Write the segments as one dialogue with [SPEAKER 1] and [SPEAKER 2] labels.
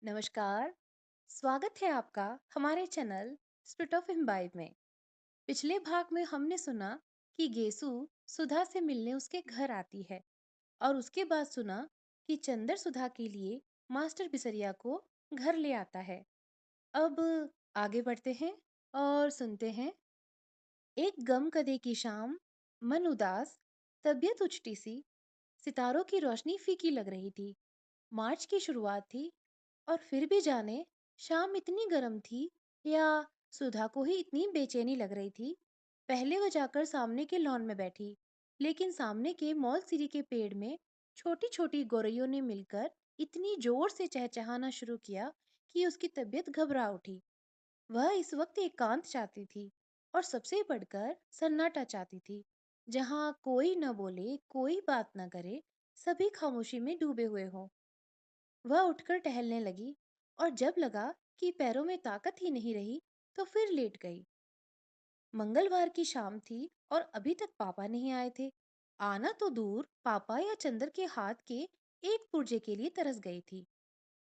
[SPEAKER 1] नमस्कार। स्वागत है आपका हमारे चैनल स्पिट ऑफ इम्बाइब में। पिछले भाग में हमने सुना कि गेसु सुधा से मिलने उसके घर आती है और उसके बाद सुना कि चंदर सुधा के लिए मास्टर बिसरिया को घर ले आता है। अब आगे बढ़ते हैं और सुनते हैं। एक गम कदे की शाम, मन उदास, तबीयत उचटी सी, सितारों की रोशनी फीकी लग रही थी। मार्च की शुरुआत थी और फिर भी जाने शाम इतनी गर्म थी या सुधा को ही इतनी बेचैनी लग रही थी। पहले वह जाकर सामने के लॉन में बैठी, लेकिन सामने के मॉल सीरी के पेड़ में छोटी छोटी गोरैयों ने मिलकर इतनी जोर से चहचहाना शुरू किया कि उसकी तबीयत घबरा उठी। वह इस वक्त एकांत चाहती थी और सबसे बढ़कर सन्नाटा चाहती थी, जहाँ कोई न बोले, कोई बात न करे, सभी खामोशी में डूबे हुए हों। वह उठकर टहलने लगी और जब लगा कि पैरों में ताकत ही नहीं रही, तो फिर लेट गई। मंगलवार की शाम थी और अभी तक पापा नहीं आए थे। आना तो दूर, पापा या चंदर के हाथ के एक पुर्जे के लिए तरस गई थी।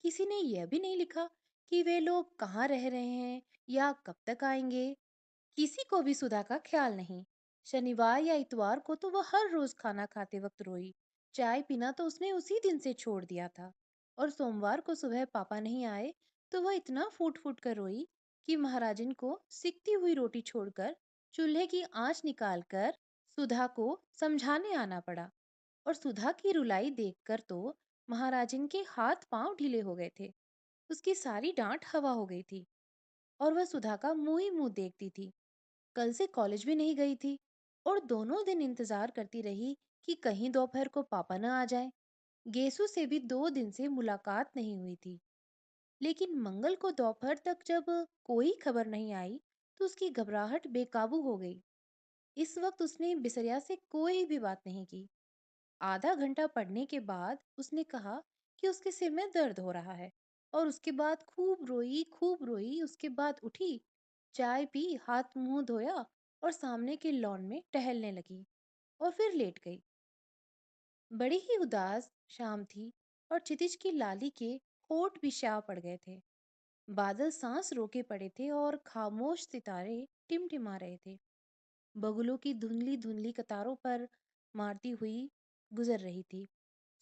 [SPEAKER 1] किसी ने यह भी नहीं लिखा कि वे लोग कहाँ रह रहे हैं या कब तक आएंगे। किसी को भी सुधा का ख्याल नहीं। शनिवार या इतवार को तो वह हर रोज खाना खाते वक्त रोई। चाय पीना तो उसने उसी दिन से छोड़ दिया था। और सोमवार को सुबह पापा नहीं आए तो वह इतना फूट फूट कर रोई कि महाराजिन को सिकती हुई रोटी छोड़कर चूल्हे की आंच निकालकर सुधा को समझाने आना पड़ा। और सुधा की रुलाई देखकर तो महाराजिन के हाथ पांव ढीले हो गए थे। उसकी सारी डांट हवा हो गई थी और वह सुधा का मुंह ही मुंह देखती थी। कल से कॉलेज भी नहीं गई थी और दोनों दिन इंतजार करती रही कि कहीं दोपहर को पापा न आ जाए। गेसु से भी 2 दिन से मुलाकात नहीं हुई थी, लेकिन मंगल को दोपहर तक जब कोई खबर नहीं आई तो उसकी घबराहट बेकाबू हो गई। इस वक्त उसने बिसरिया से कोई भी बात नहीं की। आधा घंटा पढ़ने के बाद उसने कहा कि उसके सिर में दर्द हो रहा है और उसके बाद खूब रोई, उसके बाद उठी, चाय पी, हाथ मुंह धोया और सामने के लॉन में टहलने लगी और फिर लेट गई। बड़ी ही उदास शाम थी और क्षितिज की लाली के होठ भी श्याव पड़ गए थे। बादल सांस रोके पड़े थे और खामोश सितारे टिमटिमा रहे थे। बगुलों की धुंधली धुंधली कतारों पर मारती हुई गुजर रही थी।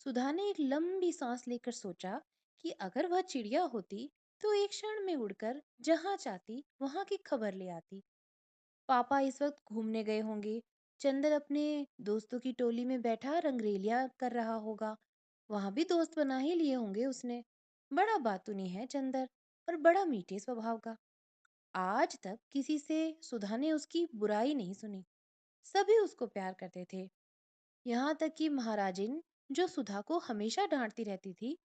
[SPEAKER 1] सुधा ने एक लंबी सांस लेकर सोचा कि अगर वह चिड़िया होती तो एक क्षण में उड़कर जहां चाहती वहां की खबर ले आती। पापा इस वक्त घूमने गए होंगे। चंदर अपने दोस्तों की टोली में बैठा रंगरेलिया कर रहा होगा। वहां भी दोस्त बना ही लिए होंगे उसने। बड़ा बातूनी है चंदर और बड़ा मीठे स्वभाव का। आज तक किसी से सुधा ने उसकी बुराई नहीं सुनी। सभी उसको प्यार करते थे। यहाँ तक कि महाराजिन, जो सुधा को हमेशा डांटती रहती थी,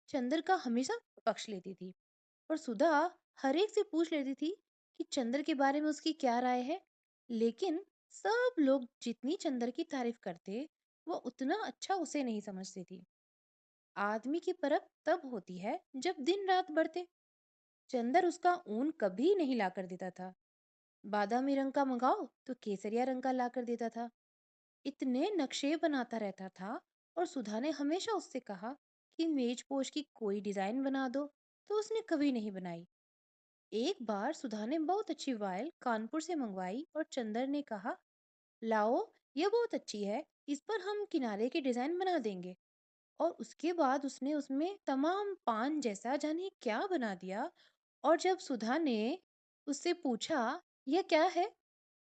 [SPEAKER 1] चंदर का हमेशा पक्ष लेती थी। और सुधा हर एक से पूछ लेती थी कि चंदर के बारे में उसकी क्या राय है। लेकिन सब लोग जितनी चंदर की तारीफ करते, वो उतना अच्छा उसे नहीं समझती थी। आदमी की परख तब होती है जब दिन रात बढ़ते। चंदर उसका ऊन कभी नहीं लाकर देता था। बादामी रंग का मंगाओ तो केसरिया रंग का लाकर देता था। इतने नक्शे बनाता रहता था। और सुधा ने हमेशा उससे कहा कि मेज पोश की कोई डिजाइन बना दो, तो उसने कभी नहीं बनाई। एक बार सुधा ने बहुत अच्छी वायल कानपुर से मंगवाई और चंदर ने कहा, लाओ, ये बहुत अच्छी है, इस पर हम किनारे के डिजाइन बना देंगे। और उसके बाद उसने उसमें तमाम पान जैसा जाने क्या बना दिया। और जब सुधा ने उससे पूछा यह क्या है,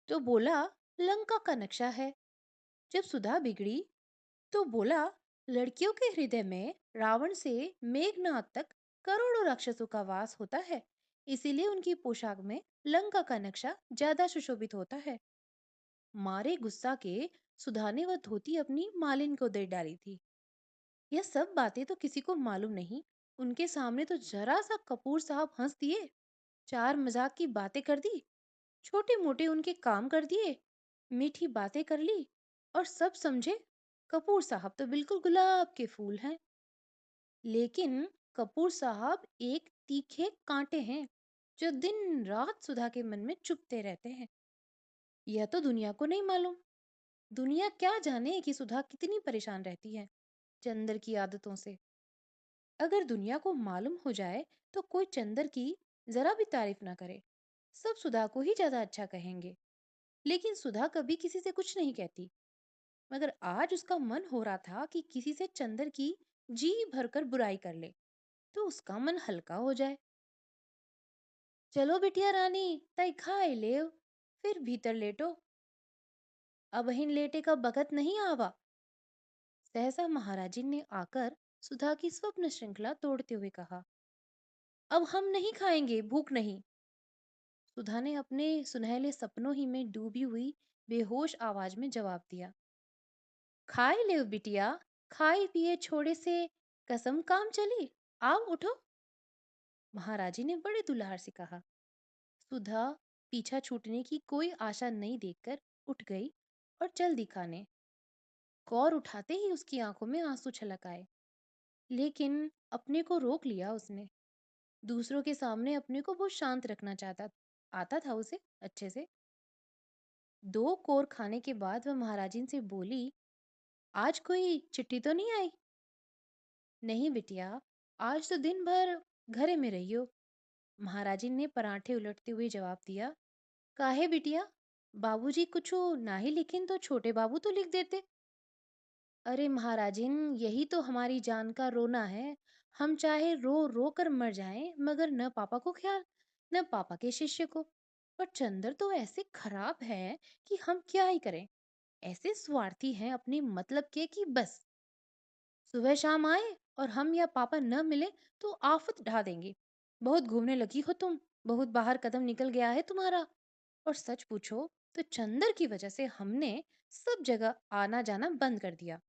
[SPEAKER 1] तो बोला लंका का नक्शा है। जब सुधा बिगड़ी तो बोला, लड़कियों के हृदय में रावण से मेघनाद तक करोड़ों राक्षसों का वास होता है, इसीलिए उनकी पोशाक में लंका का नक्शा ज्यादा सुशोभित होता है। मारे गुस्सा के सुधा ने वह धोती अपनी मालिन को दे डाली थी। यह सब बातें तो किसी को मालूम नहीं। उनके सामने तो जरा सा कपूर साहब हंस दिए, चार मजाक की बातें कर दी, छोटे मोटे उनके काम कर दिए, मीठी बातें कर ली और सब समझे कपूर साहब तो बिल्कुल गुलाब के फूल हैं। लेकिन कपूर साहब एक तीखे कांटे हैं जो दिन रात सुधा के मन में चुभते रहते हैं। यह तो दुनिया को नहीं मालूम। दुनिया क्या जाने कि सुधा कितनी परेशान रहती है चंदर की आदतों से। अगर दुनिया को मालूम हो जाए तो कोई चंदर की जरा भी तारीफ ना करे, सब सुधा को ही ज्यादा अच्छा कहेंगे। लेकिन सुधा कभी किसी से कुछ नहीं कहती, मगर आज उसका मन हो रहा था कि किसी से चंदर की जी भरकर बुराई कर ले, तो उसका मन हल्का हो जाए। चलो बिटिया रानी, तय खाए ले, फिर भीतर लेटो, अबहिन लेटे का बखत नहीं आवा। सहसा महाराजी ने आकर सुधा की स्वप्न श्रृंखला तोड़ते हुए कहा, अब हम नहीं खाएंगे, भूख नहीं। सुधा ने अपने सुनहले सपनों ही में डूबी हुई बेहोश आवाज में जवाब दिया, खाए ले बिटिया, खाए पिए छोड़े से कसम काम चली, आओ उठो। महाराजी ने बड़े दुलार से कहा। सुधा पीछा छूटने की कोई आशा नहीं देखकर उठ गई और चल दिखाने। कौर उठाते ही उसकी आंखों में आंसू छलक आए, लेकिन अपने को रोक लिया उसने। दूसरों के सामने अपने को बहुत शांत रखना चाहता आता था उसे अच्छे से। दो कोर खाने के बाद वह महाराजिन से बोली, आज कोई चिट्ठी तो नहीं आई? नहीं बिटिया, आज तो दिन भर घरे में रही हो। महाराजिन ने पराठे उलटते हुए जवाब दिया। काहे बिटिया, बाबूजी कुछ ना ही लिखें तो छोटे बाबू तो लिख देते। अरे महाराजिन, यही तो हमारी जान का रोना है। हम चाहे रो रो कर मर जाएं, मगर न पापा को ख्याल, न पापा के शिष्य को। पर चंदर तो ऐसे खराब है कि हम क्या ही करें। ऐसे स्वार्थी हैं अपने मतलब के कि बस सुबह शाम आए और हम या पापा न मिले तो आफत ढा देंगे। बहुत घूमने लगी हो तुम, बहुत बाहर कदम निकल गया है तुम्हारा। और सच पूछो तो चंदर की वजह से हमने सब जगह आना जाना बंद कर दिया,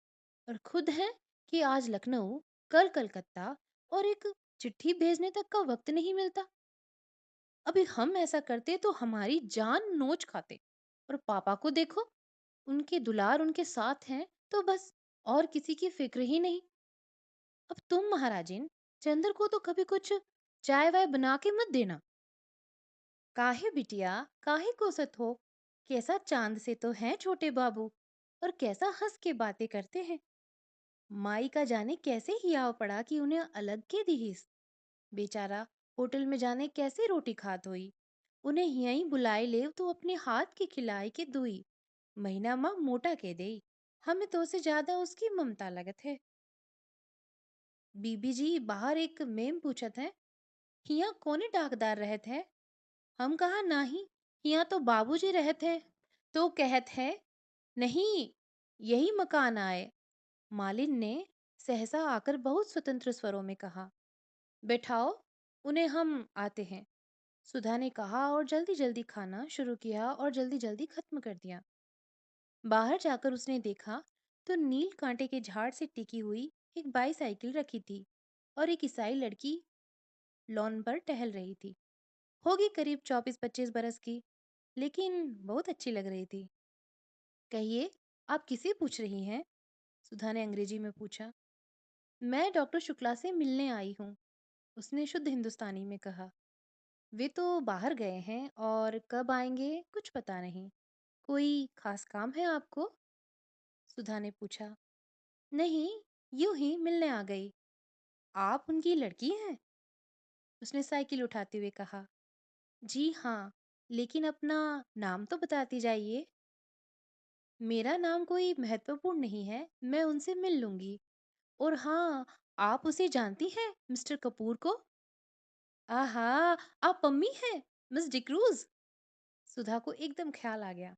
[SPEAKER 1] और खुद है कि आज लखनऊ, कल कलकत्ता, और एक चिट्ठी भेजने तक का वक्त नहीं मिलता। अभी हम ऐसा करते तो हमारी जान नोच खाते। और पापा को देखो, उनके दुलार उनके साथ हैं तो बस, और किसी की फिक्र ही नहीं। अब तुम महाराजिन, चंद्र को तो कभी कुछ चाय वाय बना के मत देना। काहे बिटिया, काहे कोसत हो? कैसा चांद से तो हैं छोटे बाबू, और कैसा हंस के बातें करते हैं। माई का जाने कैसे हियाव पड़ा कि उन्हें अलग के दिहिस। बेचारा होटल में जाने कैसे रोटी खात होई। उन्हें यहीं बुलाए ले तो अपने हाथ की खिलाई के दुई महीना माँ मोटा के देई। हमें तो से ज्यादा उसकी ममता लगत है। बीबी जी बाहर एक मेम पूछत है, हिया कोने डाकदार रहत है? हम कहा नाही, हिया तो बाबूजी रहत है। तो कहत है, नहीं, यही मकान आए। मालिन ने सहसा आकर बहुत स्वतंत्र स्वरों में कहा, बैठाओ, उन्हें हम आते हैं। सुधा ने कहा और जल्दी जल्दी खाना शुरू किया और जल्दी जल्दी खत्म कर दिया। बाहर जाकर उसने देखा तो नील कांटे के झाड़ से टिकी हुई एक बाईसाइकिल रखी थी, और एक ईसाई लड़की लॉन पर टहल रही थी। होगी करीब 24-25 बरस की, लेकिन बहुत अच्छी लग रही थी। कहिए, आप किसे पूछ रही हैं? सुधा ने अंग्रेजी में पूछा। मैं डॉक्टर शुक्ला से मिलने आई हूँ, उसने शुद्ध हिंदुस्तानी में कहा। वे तो बाहर गए हैं और कब आएंगे कुछ पता नहीं। कोई खास काम है आपको? सुधा ने पूछा। नहीं, यूं ही मिलने आ गई। आप उनकी लड़की हैं? उसने साइकिल उठाते हुए कहा। जी हाँ, लेकिन अपना नाम तो बताती जाइए। मेरा नाम कोई महत्वपूर्ण नहीं है, मैं उनसे मिल लूंगी। और हाँ, आप उसे जानती हैं, मिस्टर कपूर को? आहा, आप पम्मी हैं, मिस डिक्रूज। सुधा को एकदम ख्याल आ गया।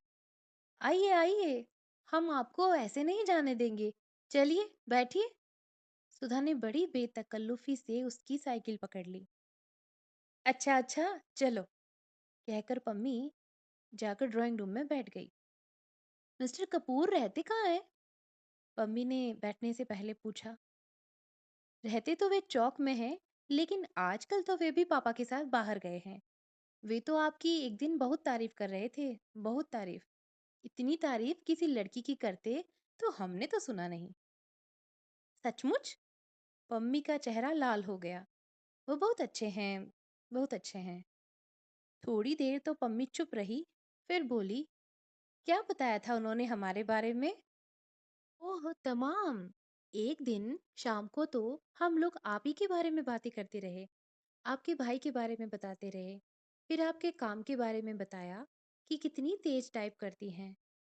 [SPEAKER 1] आइए आइए, हम आपको ऐसे नहीं जाने देंगे। चलिए बैठिए। सुधा ने बड़ी बेतकल्लुफी से उसकी साइकिल पकड़ ली। अच्छा अच्छा, चलो, कहकर पम्मी जाकर ड्राइंग रूम में बैठ गई। मिस्टर कपूर रहते कहाँ हैं? पम्मी ने बैठने से पहले पूछा। रहते तो वे चौक में हैं, लेकिन आजकल तो वे भी पापा के साथ बाहर गए हैं। वे तो आपकी एक दिन बहुत तारीफ कर रहे थे, बहुत तारीफ। इतनी तारीफ किसी लड़की की करते तो हमने तो सुना नहीं। सचमुच? पम्मी का चेहरा लाल हो गया। वो बहुत अच्छे हैं, बहुत अच्छे हैं। थोड़ी देर तो पम्मी चुप रही, फिर बोली, क्या बताया था उन्होंने हमारे बारे में? ओह तमाम, एक दिन शाम को तो हम लोग आप ही के बारे में बातें करते रहे, आपके भाई के बारे में बताते रहे, फिर आपके काम के बारे में बताया कि कितनी तेज टाइप करती हैं,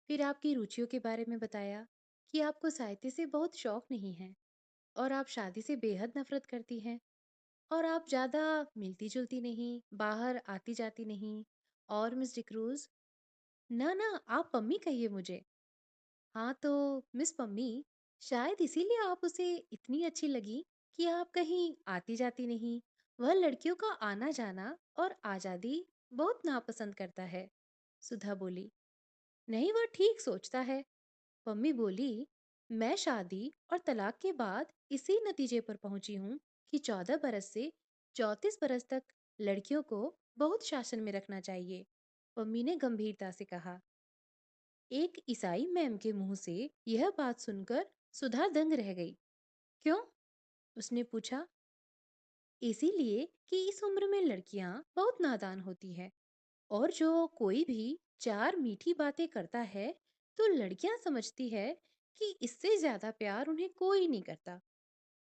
[SPEAKER 1] फिर आपकी रुचियों के बारे में बताया कि आपको साहित्य से बहुत शौक नहीं है और आप शादी से बेहद नफरत करती हैं और आप ज़्यादा मिलती-जुलती नहीं, बाहर आती-जाती नहीं। और मिस डिक्रूज़, ना, ना, आप पम्मी कहिए मुझे। हाँ, तो मिस पम्मी, शायद इसीलिए आप उसे इतनी अच्छी लगी कि आप कहीं आती-जाती नहीं। वह लड़कियों का आना-जाना और आज़ादी बहुत नापसंद करता है। सुधा बोली, नहीं, वह ठीक सोचता है। पम्मी बोली, मैं शादी और तलाक के बाद इसी नतीजे पर पहुंची हूँ कि 14 बरस से 34 बरस तक लड़कियों को बहुत शासन में रखना चाहिए। पम्मी ने गंभीरता से कहा। एक ईसाई मैम के मुंह से यह बात सुनकर सुधा दंग रह गई। क्यों? उसने पूछा। इसीलिए कि इस उम्र में लड़कियां बहुत नादान होती है और जो कोई भी चार मीठी बातें करता है तो लड़कियां समझती है कि इससे ज्यादा प्यार उन्हें कोई नहीं करता।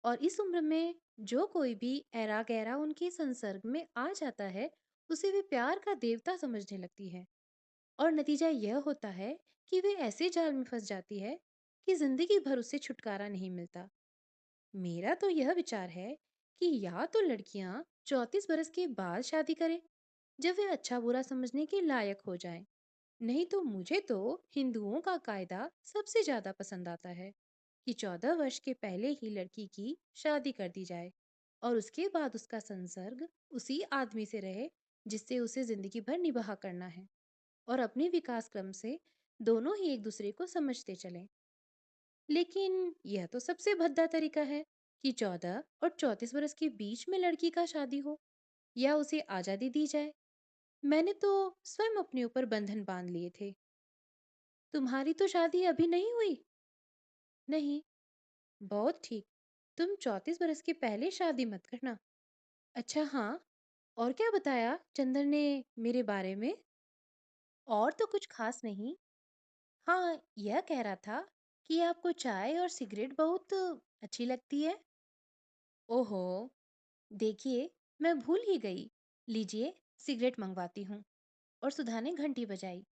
[SPEAKER 1] और इस उम्र में जो कोई भी ऐरा गैरा उनके संसर्ग में आ जाता है उसे वे प्यार का देवता समझने लगती है। और नतीजा यह होता है कि वे ऐसे जाल में फंस जाती है कि जिंदगी भर उससे छुटकारा नहीं मिलता। मेरा तो यह विचार है कि या तो लड़कियां 34 बरस के बाद शादी करें जब वे अच्छा बुरा समझने के लायक हो जाएं। नहीं तो मुझे तो हिंदुओं का कायदा सबसे ज्यादा पसंद आता है कि 14 वर्ष के पहले ही लड़की की शादी कर दी जाए और उसके बाद उसका संसर्ग उसी आदमी से रहे जिससे उसे जिंदगी भर निबाह करना है और अपने विकास क्रम से दोनों ही एक दूसरे को समझते चलें। लेकिन यह तो सबसे भद्दा तरीका है कि 14 और 34 बरस के बीच में लड़की का शादी हो या उसे आजादी दी जाए। मैंने तो स्वयं अपने ऊपर बंधन बांध लिए थे। तुम्हारी तो शादी अभी नहीं हुई? नहीं। बहुत ठीक। तुम 34 बरस के पहले शादी मत करना। अच्छा, हाँ। और क्या बताया चंदर ने मेरे बारे में? और तो कुछ खास नहीं। हाँ, यह कह रहा था कि आपको चाय और सिगरेट बहुत अच्छी लगती है। ओहो, देखिए, मैं भूल ही गई। लीजिए, सिगरेट मंगवाती हूँ। और सुधा ने घंटी बजाई।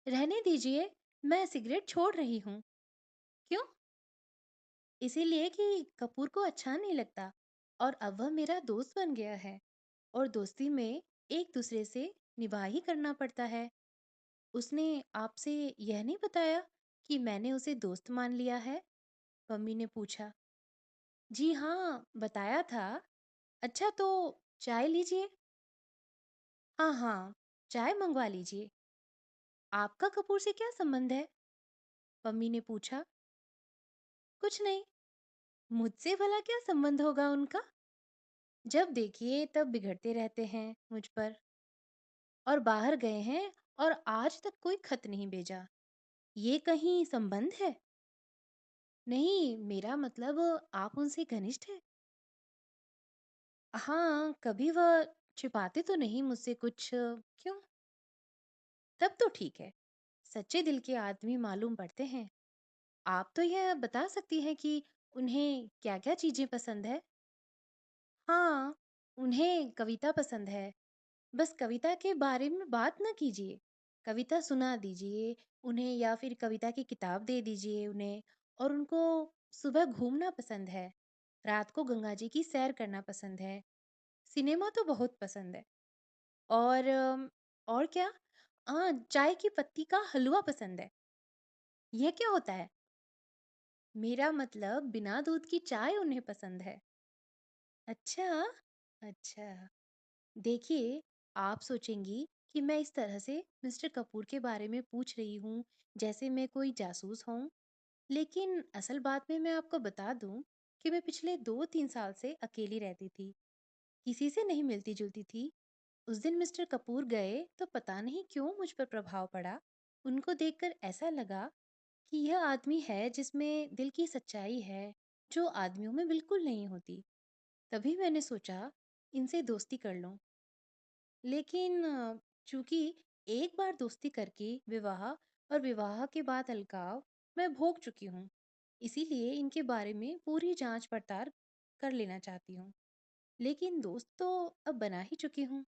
[SPEAKER 1] रहने दीजिए, मैं सिगरेट छोड़ रही हूँ। क्यों? इसीलिए कि कपूर को अच्छा नहीं लगता और अब वह मेरा दोस्त बन गया है और दोस्ती में एक दूसरे से निभा ही करना पड़ता है। उसने आपसे यह नहीं बताया कि मैंने उसे दोस्त मान लिया है? मम्मी ने पूछा। जी हाँ, बताया था। अच्छा, तो चाय लीजिए। हाँ, हाँ, चाय मंगवा लीजिए। आपका कपूर से क्या संबंध है? मम्मी ने पूछा। कुछ नहीं। मुझसे भला क्या संबंध होगा उनका? जब देखिए तब बिगड़ते रहते हैं मुझ पर और बाहर गए हैं और आज तक कोई खत नहीं भेजा। ये कहीं संबंध है? नहीं, मेरा मतलब आप उनसे घनिष्ठ है। हाँ, कभी वह छिपाते तो नहीं मुझसे कुछ। क्यों? तब तो ठीक है। सच्चे दिल के आदमी मालूम पड़ते हैं। आप तो यह बता सकती हैं कि उन्हें क्या-क्या चीजें पसंद है? हाँ, उन्हें कविता पसंद है। बस कविता के बारे में बात ना कीजिए। कविता सुना दीजिए उन्हें या फिर कविता की किताब दे दीजिए उन्हें। और उनको सुबह घूमना पसंद है। रात को गंगा जी की सैर करना पसंद है। सिनेमा तो बहुत पसंद है। और और क्या? हाँ, चाय की पत्ती का हलवा पसंद है। यह क्या होता है? मेरा मतलब बिना दूध की चाय उन्हें पसंद है। अच्छा, अच्छा। देखिए, आप सोचेंगी कि मैं इस तरह से मिस्टर कपूर के बारे में पूछ रही हूँ जैसे मैं कोई जासूस हूँ। लेकिन असल बात में मैं आपको बता दूँ कि मैं पिछले 2-3 साल से अकेली रहती थी। किसी से नहीं मिलती-जुलती थी। उस दिन मिस्टर कपूर गए तो पता नहीं क्यों मुझ पर प्रभाव पड़ा। उनको देखकर ऐसा लगा कि यह आदमी है जिसमें दिल की सच्चाई है, जो आदमियों में बिल्कुल नहीं होती। तभी मैंने सोचा इनसे दोस्ती कर लूं। लेकिन चूंकि एक बार दोस्ती करके विवाह और विवाह के बाद अलगाव मैं भोग चुकी हूँ। इसीलिए इनके बारे में पूरी जांच पड़ताल कर लेना चाहती हूँ। लेकिन दोस्त तो अब बना ही चुकी हूँ।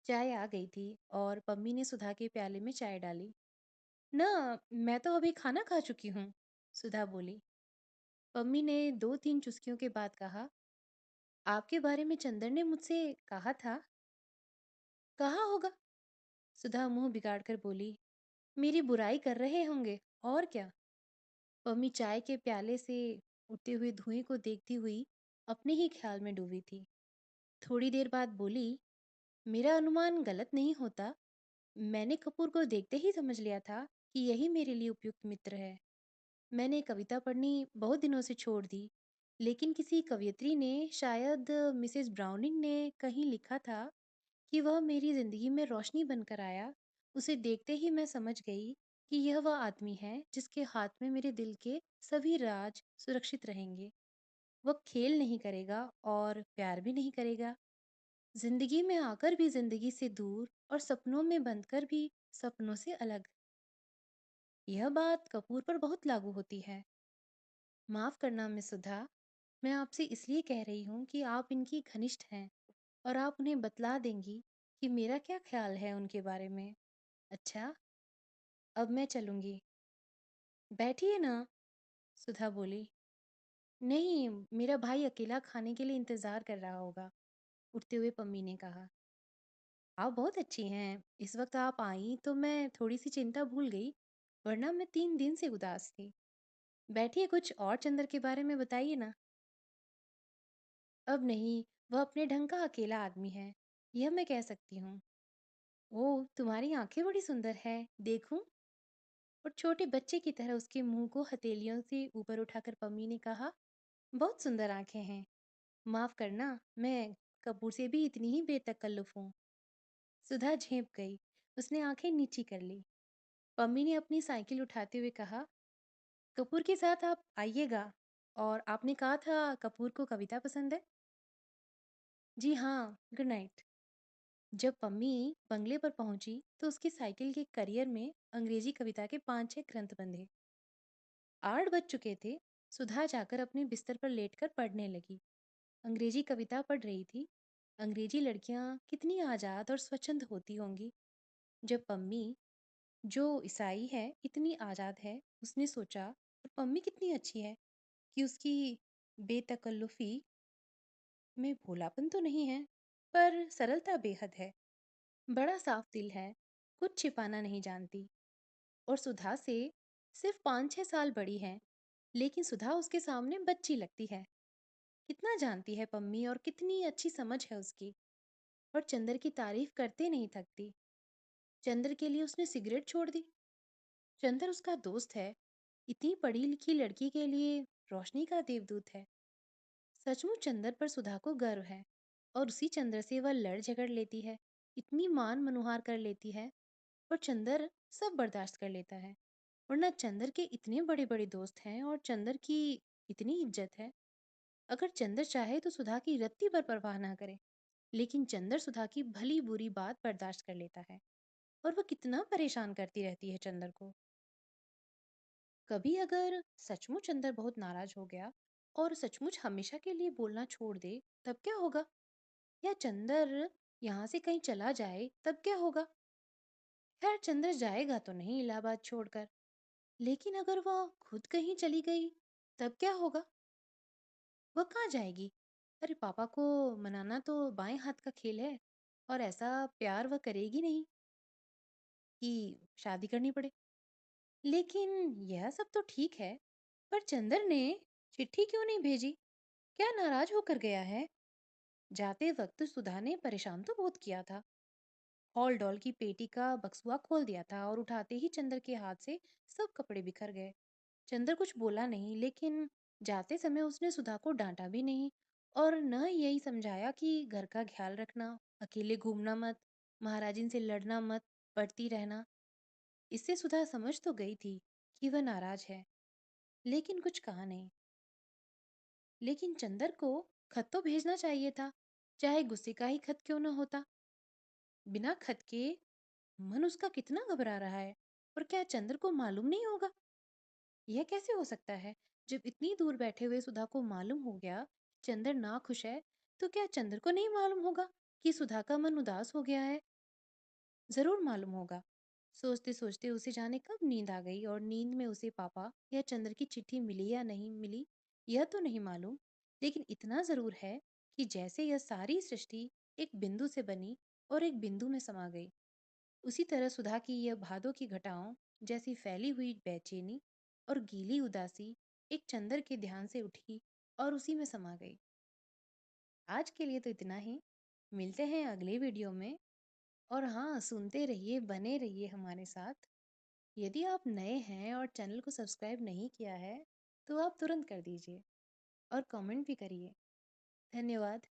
[SPEAKER 1] चाय आ गई थी और पम्मी ने सुधा के प्याले में चाय डाली। ना, मैं तो अभी खाना खा चुकी हूँ, सुधा बोली। पम्मी ने दो तीन चुस्कियों के बाद कहा, आपके बारे में चंदर ने मुझसे कहा था। कहा होगा, सुधा मुंह बिगाड़ कर बोली। मेरी बुराई कर रहे होंगे, और क्या। पम्मी चाय के प्याले से उठते हुए धुएं को देखती हुई अपने ही ख्याल में डूबी थी। थोड़ी देर बाद बोली, मेरा अनुमान गलत नहीं होता। मैंने कपूर को देखते ही समझ लिया था कि यही मेरे लिए उपयुक्त मित्र है। मैंने कविता पढ़नी बहुत दिनों से छोड़ दी, लेकिन किसी कवयित्री ने, शायद मिसेस ब्राउनिंग ने, कहीं लिखा था कि वह मेरी जिंदगी में रोशनी बनकर आया। उसे देखते ही मैं समझ गई कि यह वह आदमी है जिसके हाथ में मेरे दिल के सभी राज सुरक्षित रहेंगे। वह खेल नहीं करेगा और प्यार भी नहीं करेगा। जिंदगी में आकर भी जिंदगी से दूर, और सपनों में बंधकर भी सपनों से अलग। यह बात कपूर पर बहुत लागू होती है। माफ करना मिस सुधा, मैं आपसे इसलिए कह रही हूँ कि आप इनकी घनिष्ठ हैं और आप उन्हें बतला देंगी कि मेरा क्या ख्याल है उनके बारे में। अच्छा, अब मैं चलूंगी। बैठिए ना, सुधा बोली। नहीं, मेरा भाई अकेला खाने के लिए इंतजार कर रहा होगा, उठते हुए पम्मी ने कहा। आप बहुत अच्छी हैं। इस वक्त आप आई तो मैं थोड़ी सी चिंता भूल गई, वरना मैं 3 दिन से उदास थी। बैठिए, कुछ और चंदर के बारे में बताइए ना। अब नहीं, वह अपने ढंग का अकेला आदमी है, यह मैं कह सकती हूँ। ओह, तुम्हारी आंखें बड़ी सुंदर है, देखूं। और छोटे बच्चे की तरह उसके मुंह को हथेलियों से ऊपर उठाकर पम्मी ने कहा, बहुत सुंदर आंखें हैं। माफ करना, मैं कपूर से भी इतनी ही बेतकल्लुफ हूँ। सुधा झेप गई। उसने आंखें नीची कर ली। पम्मी ने अपनी साइकिल उठाते हुए कहा, कपूर के साथ आप आइएगा। और आपने कहा था कपूर को कविता पसंद है। जी हाँ, गुड नाइट। जब पम्मी बंगले पर पहुंची तो उसकी साइकिल के करियर में अंग्रेजी कविता के 5-6 ग्रंथ बंधे। 8 बज चुके थे। सुधा जाकर अपने बिस्तर पर लेटकर पढ़ने लगी। अंग्रेजी कविता पढ़ रही थी। अंग्रेजी लड़कियां कितनी आजाद और स्वच्छंद होती होंगी। जब पम्मी, जो ईसाई है, इतनी आजाद है, उसने सोचा, और पम्मी कितनी अच्छी है कि उसकी बेतकल्लुफी में भोलापन तो नहीं है, पर सरलता बेहद है। बड़ा साफ दिल है, कुछ छिपाना नहीं जानती। और सुधा से सिर्फ 5-6 साल बड़ी है, लेकिन सुधा उसके सामने बच्ची लगती है। कितना जानती है पम्मी, और कितनी अच्छी समझ है उसकी। और चंदर की तारीफ करते नहीं थकती। चंदर के लिए उसने सिगरेट छोड़ दी। चंदर उसका दोस्त है। इतनी पढ़ी लिखी लड़की के लिए रोशनी का देवदूत है। सचमुच चंदर पर सुधा को गर्व है। और उसी चंदर से वह लड़ झगड़ लेती है, इतनी मान मनुहार कर लेती है। और चंदर सब बर्दाश्त कर लेता है। वरना चंदर के इतने बड़े बड़े दोस्त हैं और चंदर की इतनी इज्जत है। अगर चंदर चाहे तो सुधा की रत्ती पर परवाह ना करे, लेकिन चंदर सुधा की भली बुरी बात बर्दाश्त कर लेता है। और वह कितना परेशान करती रहती है चंदर को। कभी अगर सचमुच चंदर बहुत नाराज हो गया और सचमुच हमेशा के लिए बोलना छोड़ दे, तब क्या होगा। या चंदर यहाँ से कहीं चला जाए, तब क्या होगा। खैर, चंदर जाएगा तो नहीं इलाहाबाद छोड़कर, लेकिन अगर वह खुद कहीं चली गई, तब क्या होगा। वह कहाँ जाएगी। अरे, पापा को मनाना तो बाएं हाथ का खेल है, और ऐसा प्यार वह करेगी नहीं कि शादी करनी पड़े। लेकिन यह सब तो ठीक है, पर चंदर ने चिट्ठी क्यों नहीं भेजी। क्या नाराज होकर गया है। जाते वक्त सुधा ने परेशान तो बहुत किया था। हॉल डॉल की पेटी का बक्सुआ खोल दिया था, और उठाते ही चंदर के हाथ से सब कपड़े बिखर गए। चंदर कुछ बोला नहीं, लेकिन जाते समय उसने सुधा को डांटा भी नहीं, और न यही समझाया कि घर का ख्याल रखना, अकेले घूमना मत, महाराजिन से लड़ना मत, पढ़ती रहना। इससे सुधा समझ तो गई थी कि वह नाराज है, लेकिन कुछ कहा नहीं। लेकिन चंदर को खत तो भेजना चाहिए था, चाहे गुस्से का ही खत क्यों न होता। बिना खत के मन उसका कितना घबरा रहा है। और क्या चंद्र को मालूम नहीं होगा। यह कैसे हो सकता है? जब इतनी दूर बैठे हुए सुधा को मालूम हो गया कि चंद्र ना खुश है, तो क्या चंद्र को नहीं मालूम होगा कि सुधा का मन उदास हो गया है? जरूर मालूम होगा। सोचते सोचते उसे जाने कब नींद आ गई, और नींद में उसे पापा या चंद्र की चिट्ठी मिली या नहीं मिली, यह तो नहीं मालूम। लेकिन इतना जरूर है कि जैसे यह सारी सृष्टि एक बिंदु से बनी और एक बिंदु में समा गई, उसी तरह सुधा की यह भादों की घटाओं जैसी फैली हुई बेचैनी और गीली उदासी एक चंद्र के ध्यान से उठी और उसी में समा गई। आज के लिए तो इतना ही। मिलते हैं अगले वीडियो में। और हाँ, सुनते रहिए, बने रहिए हमारे साथ। यदि आप नए हैं और चैनल को सब्सक्राइब नहीं किया है, तो आप तुरंत कर दीजिए और कमेंट भी करिए। धन्यवाद।